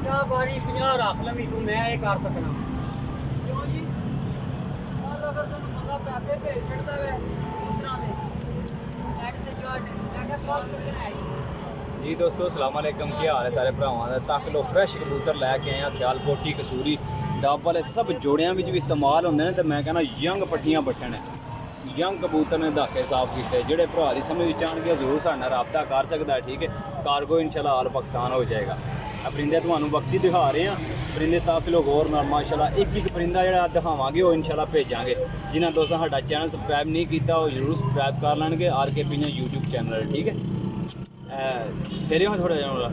50 ਬਾਰੀ 50 ਰੱਖ ਲਵੀਂ ਤੂੰ ਮੈਂ ਇਹ ਕਰ ਸਕਣਾ ਕਿਉਂ ਜੀ ਅਗਰ ਤੈਨੂੰ ਬੰਦਾ ਪੈਸੇ ਭੇਜ ਛੱਡਦਾ ਵੇ ਉਤਰਾਂ ਦੇ ਐਡ ਤੇ ਜੋੜ ਮੈਂ ਕਿਹਾ ਕਾਲ ਕਰਨਾ ਹੈ जी दोस्तों अस्सलाम वालेकुम क्या हाल है सारे भरावां दा तक लो फ्रैश कबूतर लैके आए हैं सियालकोटी कसूरी डब वाले सब जोड़ियां भी इस्तेमाल होंदे ने ते मैं कहना यंग पट्टियां बट्ठन यंग कबूतर ने दाखे साफ किए जेडे भरा दी समझ विच आउणगे जरूर साडे नाल राबता कर सकदा है ठीक है कार्गो इंशाल्लाह ऑल पाकिस्तान हो जाएगा परिंदे तुहानूं वक्ती दिखा रहे हैं परिंदे 10 किलो होर नाल माशाल्लाह एक परिंदा जेड़ा दिखावांगे वो इंशाल्लाह भेजांगे जिन्हां दोस्तों साडा चैनल सबसक्राइब नहीं कीता वो जरूर सबसक्राइब कर लैणगे RKP यूट्यूब चैनल है ठीक है फेरे में थोड़ा जाना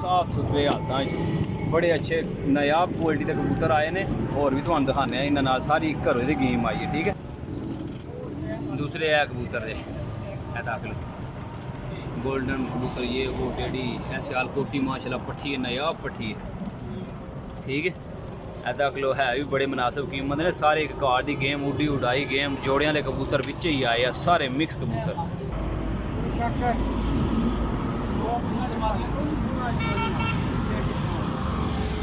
साफ सुथरे हालात बड़े अच्छे नायाब क्वालिटी के कबूतर आए ने और भी तुहानूं दिखाने इन्हां सारी घरों की गेम आई है ठीक है दूसरे है कबूतर दे तक लो गोल्डन कबूतर ये वो टेडी सियालकोटी माशाल्लाह पट्ठी है नायाब पट्ठी है ठीक है ऐदा किलो है भी बड़े मुनासिब कीमत ने सारे एक कार की गेम उड्डी उड़ाई गेम जोड़े वाले कबूतर बिच ही आए हैं सारे मिक्स कबूतर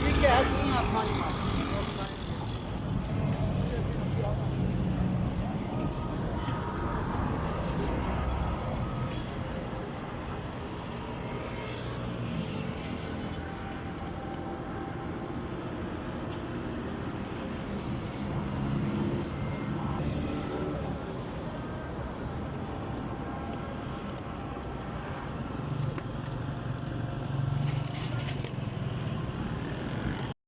ठीक है